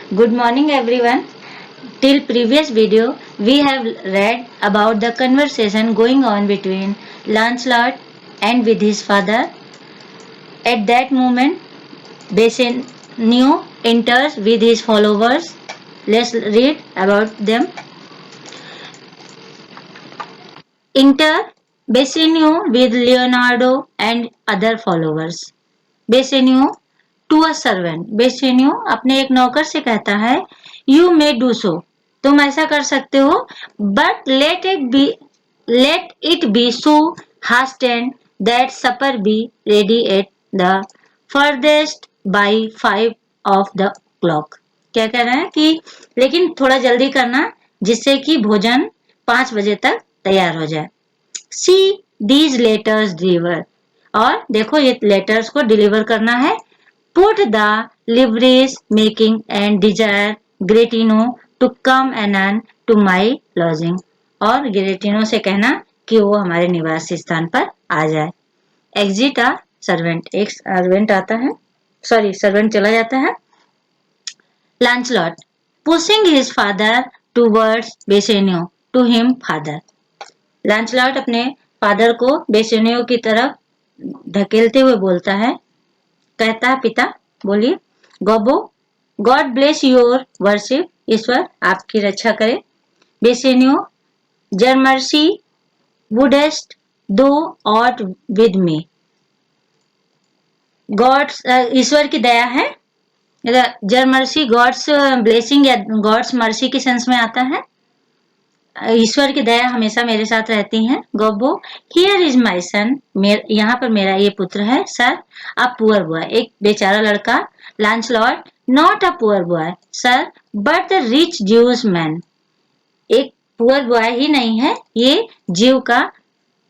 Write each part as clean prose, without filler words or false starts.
Good morning everyone. Till previous video, we have read about the conversation going on between Lancelot and with his father. At that moment, Bassanio enters with his followers. Let's read about them. Enter Bassanio with Leonardo and other followers. Bassanio to a servant Bassanio अपने एक नौकर से कहता है you may do so तुम ऐसा कर सकते हो but let it be so hastened that supper be ready at the farthest by 5 o'clock। क्या कह रहे हैं कि लेकिन थोड़ा जल्दी करना जिससे कि भोजन 5 बजे तक तैयार हो जाए। सी दीज लेटर्स डिलीवर और देखो ये लेटर्स को डिलीवर करना है। Put the liveries making and desire Gretino to come and to my lodging और ग्रेटिनो से कहना कि वो हमारे निवास स्थान पर आ जाए। Exit a servant एक सर्वेंट आता है सर्वेंट चला जाता है। Lancelot pushing his father towards Bassanio to him father। Lancelot अपने फादर को बेसेनियो की तरफ धकेलते हुए बोलता है कहता है पिता बोलिए गॉबो गॉड ब्लेस योर वर्शिप ईश्वर आपकी रक्षा करे। बेसेनियो जर्मर्सी वुडेस्ट दो ऑट विद मी गॉड्स ईश्वर की दया है। जर्मर्सी गॉड्स ब्लेसिंग या गॉड्स मर्सी के सेंस में आता है। ईश्वर की दया हमेशा मेरे साथ रहती है। गॉबो हियर इज माई सन यहाँ पर मेरा ये पुत्र है। सर अ पुअर बॉय एक बेचारा लड़का। Launcelot not a poor boy sir but the rich Jew's man एक पुअर बॉय ही नहीं है ये जीव का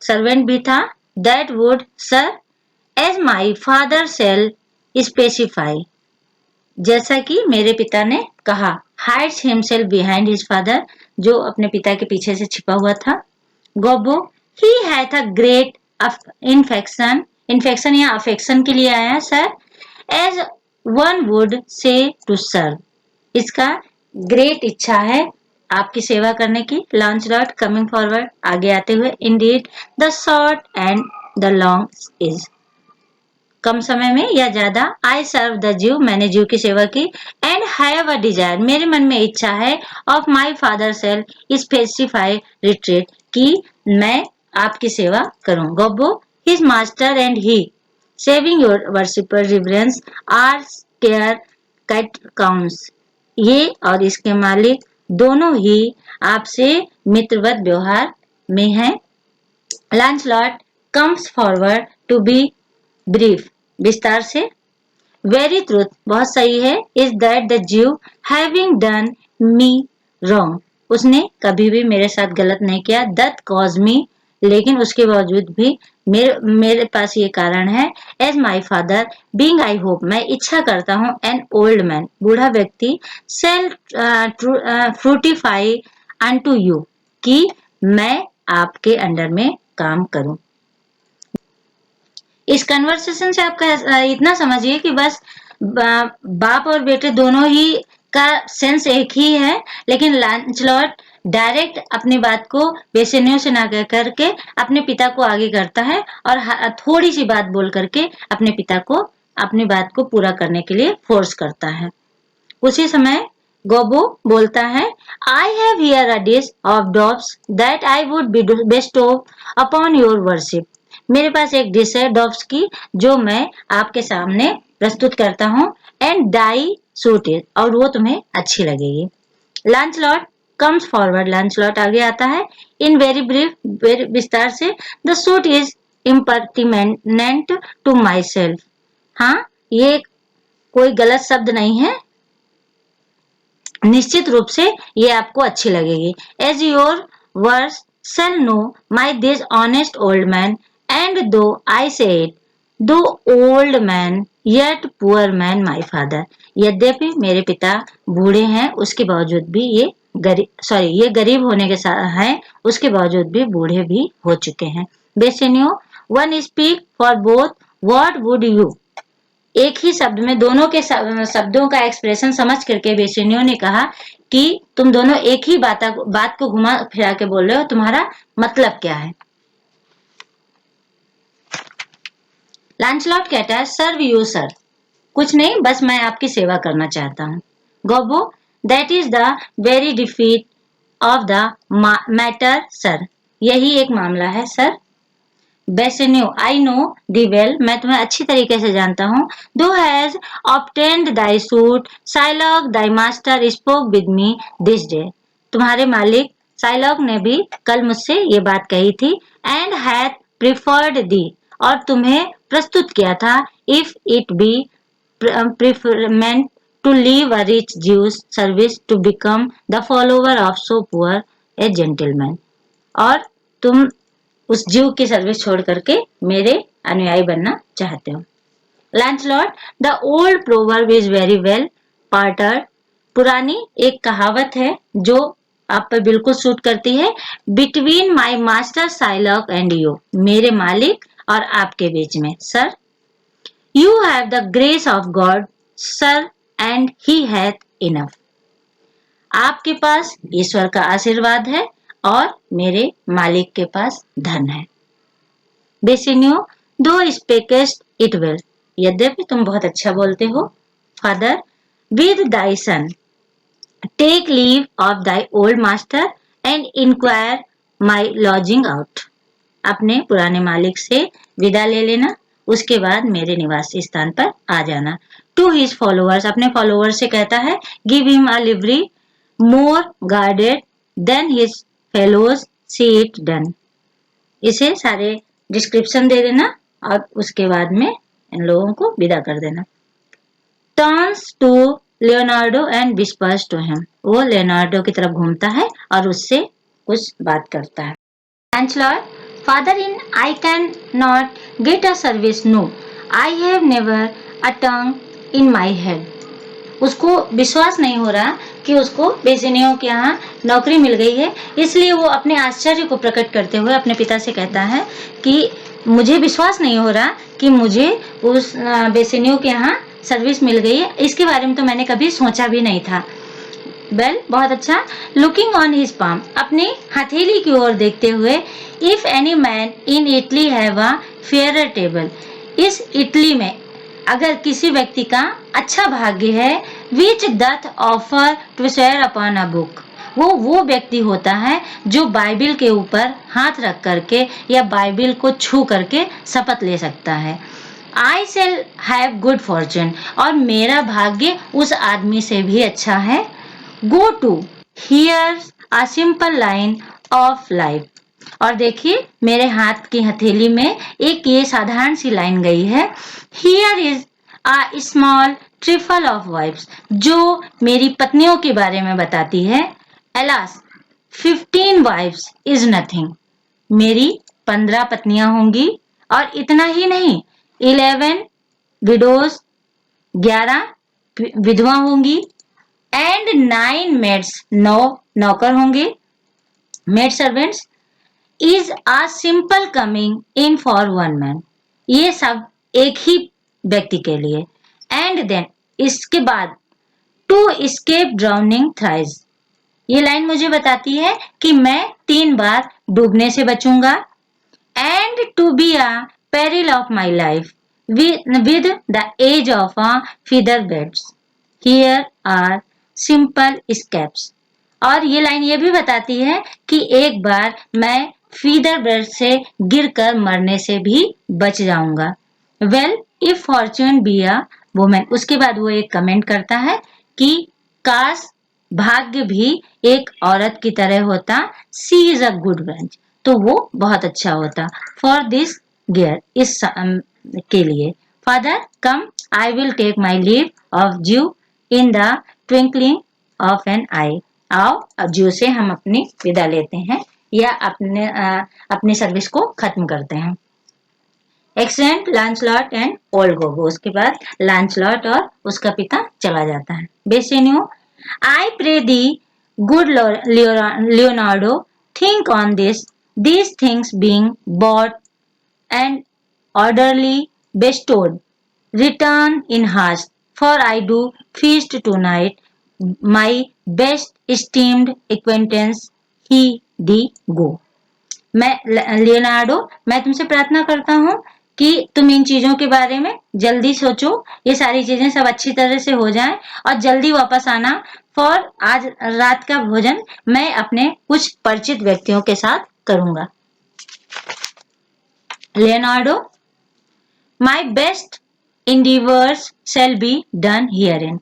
सर्वेंट भी था। That would sir as my father shall specify जैसा कि मेरे पिता ने कहा। Hides himself behind his father जो अपने पिता के पीछे से छिपा हुआ था। Gobbo he had a great infection या अफेक्शन के लिए आया sir as one would say to serve इसका ग्रेट इच्छा है आपकी सेवा करने की। लॉन्चलॉट कमिंग फॉरवर्ड आगे आते हुए Indeed the short and the long is come समय में या ज्यादा आई सर्व द जीव मैंने जीव की सेवा की। एंड हैव अ डिजायर मेरे मन में इच्छा है of my father shall specify retreat कि मैं आपकी सेवा करूं। Gobbo his master and he saving your worshipper reverence are care cat counts ये और इसके मालिक दोनों ही आपसे मित्रवत व्यवहार में हैं। Launcelot comes forward to be brief विस्तार से। वेरी ट्रूथ बहुत सही है is that the Jew having done me wrong उसने कभी भी मेरे साथ गलत नहीं किया। दैट कॉज मी लेकिन उसके बावजूद भी मेरे पास ये कारण है। As my father being I hope मैं इच्छा करता हूँ एन ओल्ड मैन बूढ़ा व्यक्ति सेल फ्रूटिफाई अनटू यू कि मैं आपके अंडर में काम करूं। इस कन्वर्सेशन से आपका इतना समझिए कि बस बाप और बेटे दोनों ही का सेंस एक ही है लेकिन लैंचलॉट डायरेक्ट अपनी बात को बेसेनियो से ना कह करके अपने पिता को आगे करता है और थोड़ी सी बात बोल करके अपने पिता को अपनी बात को पूरा करने के लिए फोर्स करता है। उसी समय गोबो बोलता है I have here a dish of Dobbs that I would be Bairstow upon your worship मेरे पास एक डिश है डॉब्स की जो मैं आपके सामने प्रस्तुत करता हूँ। एंड डाई सूट इट और वो तुम्हें अच्छी लगेगी। लैंचलॉट कम्स फॉरवर्ड लैंचलॉट आगे आता है इन वेरी ब्रीफ विस्तार से। The suit is impertinent to myself हाँ ये कोई गलत शब्द नहीं है निश्चित रूप से ये आपको अच्छी लगेगी। As your worship shall know my this honest old man and though I say it though old man yet poor man my father यद्यपि मेरे पिता बूढ़े हैं उसके बावजूद भी ये गरीब होने के साथ हैं उसके बावजूद भी बूढ़े भी हो चुके हैं। Bassanio one speak for both what would you एक ही शब्द में दोनों के शब्दों का एक्सप्रेशन समझ करके बेसेनियो ने कहा कि तुम दोनों एक ही बात को घुमा फिरा के बोल रहे हो, तुम्हारा मतलब क्या है। लांचलॉट कहता है सर्व यू सर, कुछ नहीं, बस मैं आपकी सेवा करना चाहता हूँ। Gobbo, that is the very defeat of the matter sir, यही एक मामला है सर। Bassanio, I know thee well, मैं तुम्हें अच्छी तरीके से जानता हूँ। Thou hast obtained thy suit Shylock thy master spoke with me this day, तुम्हारे मालिक साइलॉग ने भी कल मुझसे ये बात कही थी। एंड हैथ प्रिफर्ड दी, और तुम्हें प्रस्तुत किया था, if it be preferment to leave a rich Jew's service to become the follower of so poor a gentleman, और तुम उस जीव की सर्विस छोड़ करके मेरे अनुयायी बनना चाहते हो। Launcelot, the old proverb is very well parted, पुरानी एक कहावत है जो आप पर बिल्कुल सूट करती है। Between my master Psylocke and you, मेरे मालिक और आपके बीच में sir. You have the grace of God, sir, and he hath enough. आपके पास ईश्वर का आशीर्वाद है और मेरे मालिक के पास धन है। बेसिनियो, दो स्पेकेस्ट इट वेल, यद्यपि तुम बहुत अच्छा बोलते हो। Father, with thy son take leave of thy old master and inquire my lodging out, अपने पुराने मालिक से विदा ले लेना, उसके बाद मेरे निवास स्थान पर आ जाना। टू हिज फॉलोअर्स, अपने फॉलोअर से कहता है, give him a livery more guarded than his fellows, see it done, इसे सारे डिस्क्रिप्शन दे देना और उसके बाद में इन लोगों को विदा कर देना। Turns to Leonardo and whispers to him, वो लियोनार्डो की तरफ घूमता है और उससे कुछ बात करता है। लैंचलॉर्ड, Father, I cannot get a service. No, I have never a tongue in my head. उसको विश्वास नहीं हो रहा कि उसको बेसिनियो के यहाँ नौकरी मिल गई है, इसलिए वो अपने आश्चर्य को प्रकट करते हुए अपने पिता से कहता है कि मुझे विश्वास नहीं हो रहा कि मुझे उस बेसिनियो के यहाँ सर्विस मिल गई है, इसके बारे में तो मैंने कभी सोचा भी नहीं था। वेल, बहुत अच्छा। लुकिंग ऑन हिज पाम, अपनी हथेली की ओर देखते हुए, if any man in Italy have a fair table, इस इटली में अगर किसी व्यक्ति का अच्छा भाग्य है, which doth offer to swear upon a book, वो व्यक्ति होता है जो बाइबिल के ऊपर हाथ रख करके या बाइबिल को छू करके शपथ ले सकता है। I shall have good fortune, और मेरा भाग्य उस आदमी से भी अच्छा है। Go to here a simple line of life, और देखिए मेरे हाथ की हथेली में एक ये साधारण सी लाइन गई है। Here is a small trifle of wives, जो मेरी पत्नियों के बारे में बताती है। एलास 15 वाइफ्स इज नथिंग, मेरी 15 पत्नियां होंगी, और इतना ही नहीं, 11 विडोज, 11 विधवा होंगी, एंड 9 मेड्स, 9 नौकर होंगे, maid servants, is a simple coming in for one man, ये सब एक ही व्यक्ति के लिए। एंड देन, इसके बाद, टू escape ड्राउनिंग थ्राइस, ये लाइन मुझे बताती है कि मैं 3 बार डूबने से बचूंगा। And to be a peril of my life with the edge of a feather beds, here are simple scapes, और ये लाइन ये भी बताती है कि एक बार मैं फीदर बेड से गिरकर मरने से भी बच जाऊंगा। Well, if Fortune be a women, उसके बाद वो एक कमेंट करता है कि काश भाग्य भी एक औरत की तरह होता, सी इज अ गुड ब्रांच, तो वो बहुत अच्छा होता। फॉर दिस गियर, इस के लिए। Father come, I will take my leave of you in the twinkling of an eye, आओ अब जो से हम अपनी विदा लेते हैं या अपनी सर्विस को खत्म करते हैं। Exeunt Launcelot and old Gobbo, उसके बाद लांचलॉट और उसका पिता चला जाता है। Bassanio, I pray thee good Leonardo think on these things being bought and orderly bestowed, return in haste, for I do feast tonight, my best esteemed acquaintance he the go. मैं Leonardo, मैं तुमसे प्रार्थना करता हूँ कि तुम इन चीजों के बारे में जल्दी सोचो, ये सारी चीजें सब अच्छी तरह से हो जाएं और जल्दी वापस आना, फॉर आज रात का भोजन मैं अपने कुछ परिचित व्यक्तियों के साथ करूंगा. Leonardo, my best endeavors shall be done herein.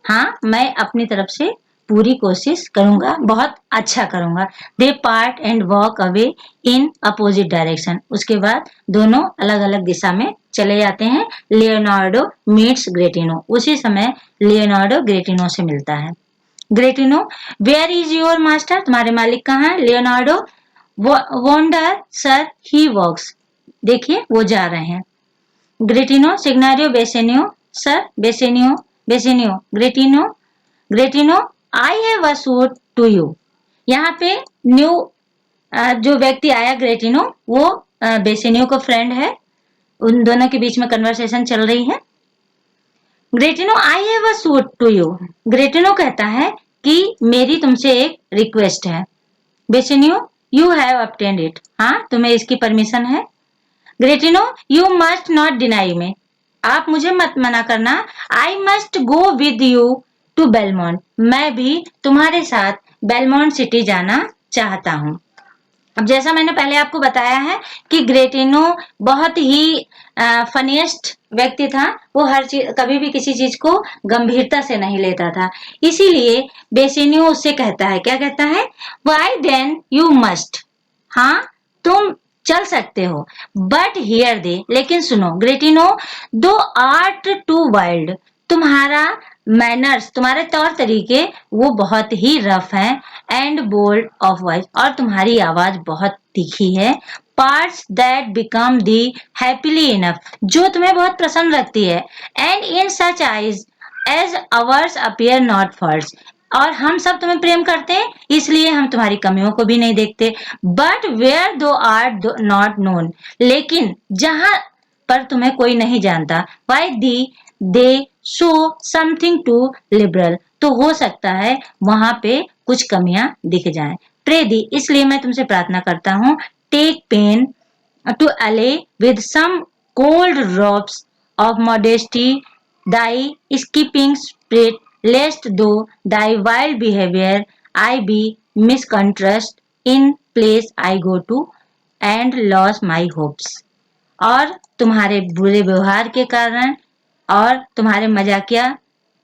हाँ, मैं अपनी तरफ से पूरी कोशिश करूंगा, बहुत अच्छा करूंगा. They part and walk away in opposite direction. उसके बाद दोनों अलग अलग दिशा में चले जाते हैं. Leonardo meets Gratiano. उसी समय लियोनार्डो ग्रेटिनो से मिलता है. Gratiano, where is your master? तुम्हारे मालिक कहाँ हैं? Leonardo, wonder sir he walks. देखिए वो जा रहे हैं. Gratiano, signior Bassanio, sir Bassanio, Bassanio, Gratiano, Gratiano, I have a suit to you. यहाँ पे न्यू जो व्यक्ति आया ग्रेटिनो, वो बेसेनियो का फ्रेंड है. उन दोनों के बीच में कन्वर्सेशन चल रही है. Gratiano, I have a suit to you. Gratiano कहता है कि मेरी तुमसे एक रिक्वेस्ट है. Bassanio, you have obtained it. हाँ, तुम्हें इसकी परमिशन है. Gratiano, you must not deny me. आप मुझे मत मना करना. I must go with you to Belmont. मैं भी तुम्हारे साथ बेलमोंट सिटी जाना चाहता हूँ. अब जैसा मैंने पहले आपको बताया है कि ग्रेटिनो बहुत ही फनीएस्ट व्यक्ति था. वो हर चीज, कभी भी किसी चीज को गंभीरता से नहीं लेता था. इसीलिए बेसेनियो उससे कहता है, क्या कहता है? Why then you must. हाँ, तुम चल सकते हो. बट हियर दे, लेकिन सुनो Gratiano, thou art too wild. तुम्हारा मैनर्स, तुम्हारे तौर तरीके वो बहुत ही रफ हैं. एंड बोल्ड ऑफ वॉइस, और तुम्हारी आवाज बहुत तीखी है. Parts that become thee happily enough, जो तुम्हें बहुत प्रसन्न रखती है. And in such eyes as ours appear not faults, और हम सब तुम्हें प्रेम करते हैं, इसलिए हम तुम्हारी कमियों को भी नहीं देखते. But where thou art not known, लेकिन जहां पर तुम्हें कोई नहीं जानता, why there they show something too liberal, तो हो सकता है वहां पे कुछ कमियां दिख जाएं. प्रे दी, इसलिए मैं तुमसे प्रार्थना करता हूँ, take pain to allay with some cold drops of modesty thy skipping spirit, lest through thy wild behaviour I be misconstrued in place I go to and lose my hopes. और तुम्हारे बुरे व्यवहार के कारण और तुम्हारे मजाकिया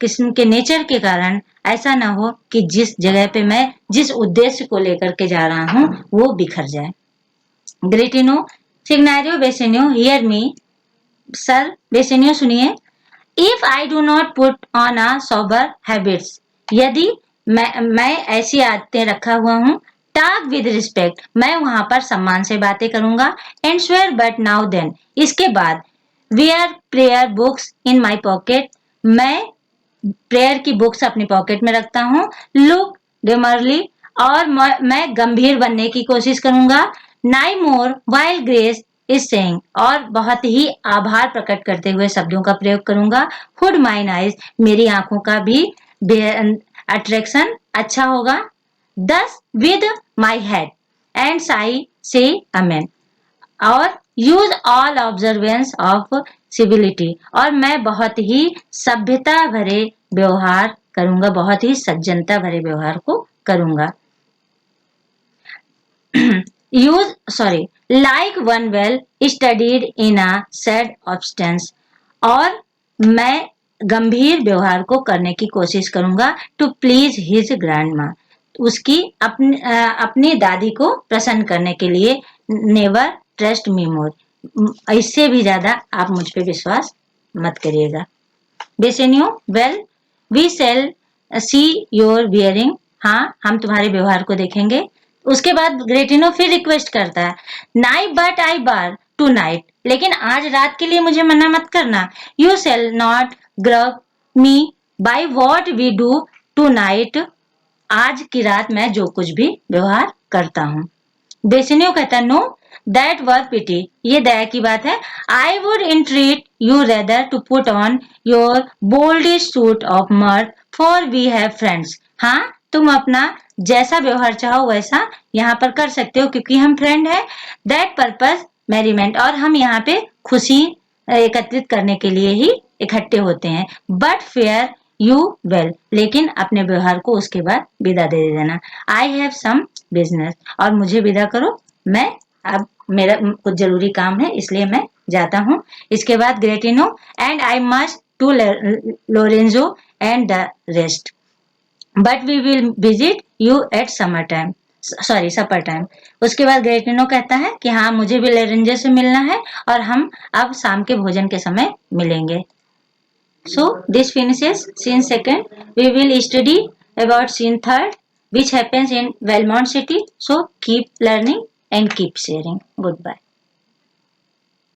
किस्म के नेचर के कारण ऐसा ना हो कि जिस जगह पे मैं जिस उद्देश्य को लेकर के जा रहा हूँ वो बिखर जाए. Gratiano, signior Bassanio, hear me. Sir Bassanio सुनिए. If I do not put on a sober habits, यदि मैं ऐसी आदतें रखा हुआ हूँ. टॉक विद रिस्पेक्ट, मैं वहां पर सम्मान से बातें करूंगा. And swear but now then, इसके बाद wear prayer books in my pocket, मैं प्रेयर की बुक्स अपनी पॉकेट में रखता हूँ. लुक डेमरली, और मैं गंभीर बनने की कोशिश करूंगा. नाई मोर वाइल ग्रेस इज सेइंग, और बहुत ही आभार प्रकट करते हुए शब्दों का प्रयोग करूंगा. हुड माइन आइज, मेरी आंखों का भी अट्रैक्शन अच्छा होगा. दस with my head and Sai से अमेन, और use all observance of civility, और मैं बहुत ही सभ्यता भरे व्यवहार करूंगा, बहुत ही सज्जनता भरे व्यवहार को करूंगा. Use sorry like one well studied in a sad ostent, और मैं गंभीर व्यवहार को करने की कोशिश करूंगा. टू प्लीज हिज ग्रैंड माँ, उसकी अपनी दादी को प्रसन्न करने के लिए. नेवर ट्रस्ट मी मोर, इससे भी ज्यादा आप मुझ पे विश्वास मत करिएगा. Bassanio, well we shall see your bearing, हाँ हम तुम्हारे व्यवहार को देखेंगे. उसके बाद ग्रेटिनो फिर रिक्वेस्ट करता है. Nay but I bar tonight, लेकिन आज रात के लिए मुझे मना मत करना. You shall not grub me by what we do tonight, आज की रात मैं जो कुछ भी व्यवहार करता हूँ. बेसिनियो कहता है नो दैट वर पिटी, ये दया की बात है। I would entreat you rather to put on your boldest suit of mirth for we have friends. हाँ, तुम अपना जैसा व्यवहार चाहो वैसा यहाँ पर कर सकते हो क्योंकि हम फ्रेंड है। दैट पर्पज मेरीमेंट, और हम यहाँ पे खुशी एकत्रित करने के लिए ही इकट्ठे होते हैं। बट फेयर यू वेल, लेकिन अपने व्यवहार को उसके बाद विदा दे देना। आई हैव सम बिजनेस, और मुझे विदा करो, मैं अब मेरा कुछ जरूरी काम है इसलिए मैं जाता हूँ। इसके बाद Gratiano and I must to Lorenzo and the rest, but we will visit you at summer time, sorry supper time. उसके बाद ग्रेटिनो कहता है कि हाँ मुझे भी लोरेंजो से मिलना है और हम अब शाम के भोजन के समय मिलेंगे। So this finishes scene second. We will study about scene third, which happens in Belmont City. So keep learning and keep sharing. Goodbye.